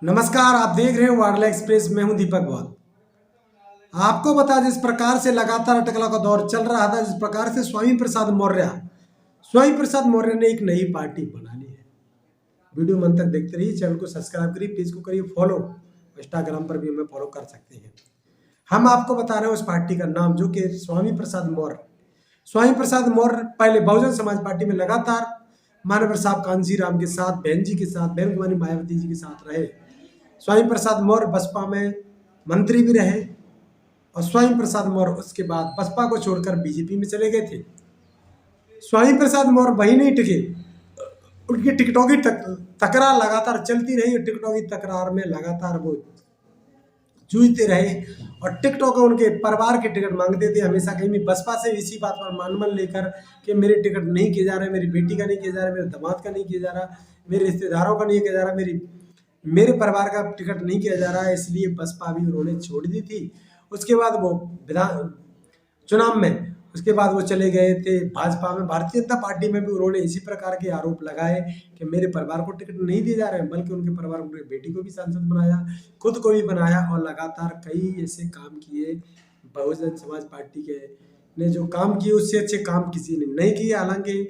नमस्कार, आप देख रहे हैं वार्ला एक्सप्रेस। मैं हूं दीपक बौद्ध। आपको बता, जिस प्रकार से लगातार अटकलों का दौर चल रहा था, जिस प्रकार से स्वामी प्रसाद मौर्य ने एक नई पार्टी बना ली है। वीडियो में अंत तक देखते रहिए, चैनल को सब्सक्राइब करिए, पेज को करिए फॉलो, इंस्टाग्राम पर भी हमें फॉलो कर सकते हैं। हम आपको बता रहे हैं उस पार्टी का नाम, जो कि स्वामी प्रसाद मौर्य पहले बहुजन समाज पार्टी में लगातार मानव साहब कांसी राम के साथ, बहन जी के साथ, बहन कुमारी मायावती जी के साथ रहे। स्वामी प्रसाद मौर्य बसपा में मंत्री भी रहे और स्वामी प्रसाद मौर्य उसके बाद बसपा को छोड़कर बीजेपी में चले गए थे। स्वामी प्रसाद मौर्य वहीं नहीं टिके, उनकी टिकटों की तकरार लगातार चलती रही और टिकटों की तकरार में लगातार वो जूझते रहे और टिकटों को उनके परिवार के टिकट मांगते थे हमेशा। कहीं भी बसपा से इसी बात पर मान लेकर कि मेरे टिकट नहीं किए जा रहे, मेरी बेटी का नहीं किया जा रहा, मेरे दामाद का नहीं किया जा रहा, मेरे रिश्तेदारों का नहीं किया जा रहा, मेरे परिवार का टिकट नहीं किया जा रहा है, इसलिए बसपा भी उन्होंने छोड़ दी थी। उसके बाद वो विधान चुनाव में उसके बाद वो चले गए थे भाजपा में। भारतीय जनता पार्टी में भी उन्होंने इसी प्रकार के आरोप लगाए कि मेरे परिवार को टिकट नहीं दिए जा रहे हैं, बल्कि उनके परिवार को, उनकी बेटी को भी सांसद बनाया, खुद को भी बनाया और लगातार कई ऐसे काम किए। बहुजन समाज पार्टी के ने जो काम किए उससे अच्छे काम किसी ने नहीं किए। हालांकि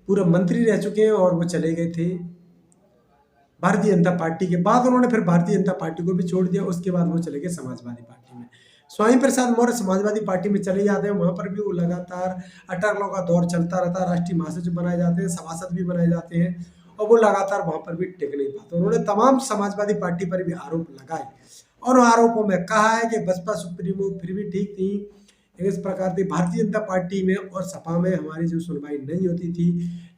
पूरा मंत्री रह चुके हैं और वो चले गए थे भारतीय जनता पार्टी के बाद। उन्होंने फिर भारतीय जनता पार्टी को भी छोड़ दिया। उसके बाद वो चले गए समाजवादी पार्टी में। स्वामी प्रसाद मौर्य समाजवादी पार्टी में चले जाते हैं, वहां पर भी वो लगातार अटकलों का दौर चलता रहता है। राष्ट्रीय महासचिव बनाए जाते हैं, सभासद भी बनाए जाते हैं और वो लगातार वहां पर भी टिक नहीं पाते। उन्होंने तमाम समाजवादी पार्टी पर भी आरोप लगाए और आरोपों में कहा है कि बसपा सुप्रीमो फिर भी ठीक थी। इस प्रकार से भारतीय जनता पार्टी में और सपा में हमारी जो सुनवाई नहीं होती थी,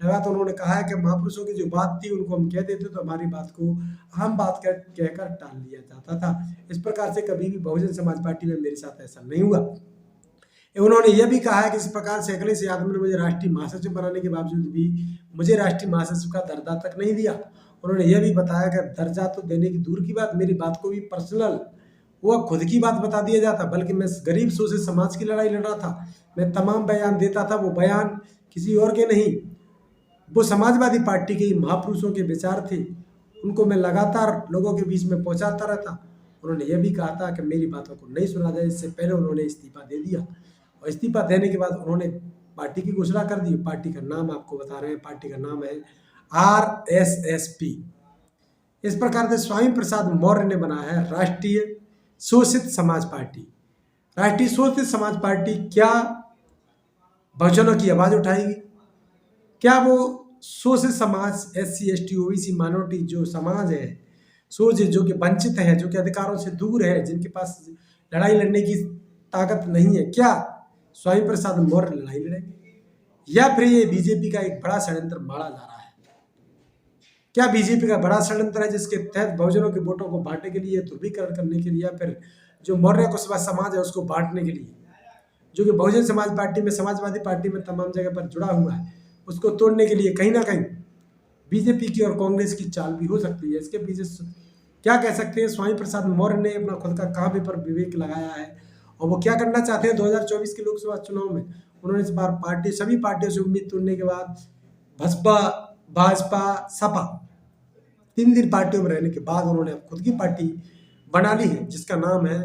लगातार उन्होंने कहा है कि महापुरुषों की जो बात थी उनको हम कहते थे तो हमारी बात को आम बात कहकर टाल दिया जाता था। इस प्रकार से कभी भी बहुजन समाज पार्टी में मेरे साथ ऐसा नहीं हुआ। उन्होंने यह भी कहा है कि इस प्रकार से अखिलेश यादव ने मुझे राष्ट्रीय महासचिव बनाने के बावजूद भी मुझे राष्ट्रीय महासचिव का दर्जा तक नहीं दिया। उन्होंने यह भी बताया कि दर्जा तो देने की दूर की बात, मेरी बात को भी पर्सनल वो खुद की बात बता दिया जाता, बल्कि मैं गरीब शोषित समाज की लड़ाई लड़ रहा था। मैं तमाम बयान देता था, वो बयान किसी और के नहीं, वो समाजवादी पार्टी के महापुरुषों के विचार थे, उनको मैं लगातार लोगों के बीच में पहुंचाता रहता। उन्होंने यह भी कहा था कि मेरी बातों को नहीं सुना जाए। इससे पहले उन्होंने इस्तीफा दे दिया और इस्तीफा देने के बाद उन्होंने पार्टी की घोषणा कर दी। पार्टी का नाम आपको बता रहे हैं, पार्टी का नाम है RSSP। इस प्रकार से स्वामी प्रसाद मौर्य ने बनाया है राष्ट्रीय शोषित समाज पार्टी। राष्ट्रीय शोषित समाज पार्टी क्या बहुजनों की आवाज उठाएगी? क्या वो शोषित समाज SC ST OBC माइनॉरिटी जो समाज है, शोषित, जो कि वंचित है, जो कि अधिकारों से दूर है, जिनके पास लड़ाई लड़ने की ताकत नहीं है, क्या स्वामी प्रसाद मौर्य लड़ाई लड़ेंगे या फिर ये बीजेपी का एक बड़ा षड्यंत्र मारा जा रहा है? क्या बीजेपी का बड़ा षड्यंत्र है जिसके तहत बहुजनों के वोटों को बांटने के लिए, ध्रुवीकरण करने के लिए, या फिर जो मौर्य कुशवा समाज है उसको बांटने के लिए, जो कि बहुजन समाज पार्टी में, समाजवादी पार्टी में तमाम जगह पर जुड़ा हुआ है, उसको तोड़ने के लिए कहीं ना कहीं बीजेपी की और कांग्रेस की चाल भी हो सकती है। इसके पीछे क्या कह सकते हैं? स्वामी प्रसाद मौर्य ने अपना खुद का कहाँ भी पर विवेक लगाया है और वो क्या करना चाहते हैं 2024 के लोकसभा चुनाव में। उन्होंने इस बार सभी पार्टियों से उम्मीद तोड़ने के बाद बसपा, भाजपा, सपा, 3 पार्टियों में रहने के बाद उन्होंने खुद की पार्टी बना ली है, जिसका नाम है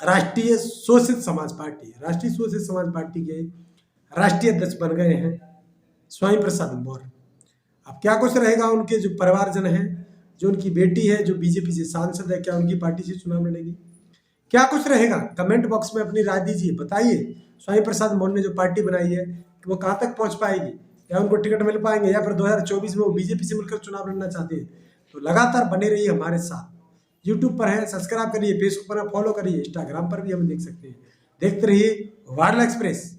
राष्ट्रीय शोषित समाज पार्टी। राष्ट्रीय शोषित समाज पार्टी के राष्ट्रीय अध्यक्ष बन गए हैं स्वामी प्रसाद मौर्य। अब क्या कुछ रहेगा? उनके जो परिवारजन हैं, जो उनकी बेटी है जो बीजेपी से सांसद है, क्या उनकी पार्टी से चुनाव लड़ेगी? क्या कुछ रहेगा? कमेंट बॉक्स में अपनी राय दीजिए, बताइए स्वामी प्रसाद मौर्य ने जो पार्टी बनाई है वो कहाँ तक पहुँच पाएगी, या उनको टिकट मिल पाएंगे, या फिर 2024 में वो बीजेपी से मिलकर चुनाव लड़ना चाहते हैं। तो लगातार बने रहिए हमारे साथ। यूट्यूब पर है, सब्सक्राइब करिए, फेसबुक पर फॉलो करिए, इंस्टाग्राम पर भी हमें देख सकते हैं। देखते रहिए वार्ला एक्सप्रेस।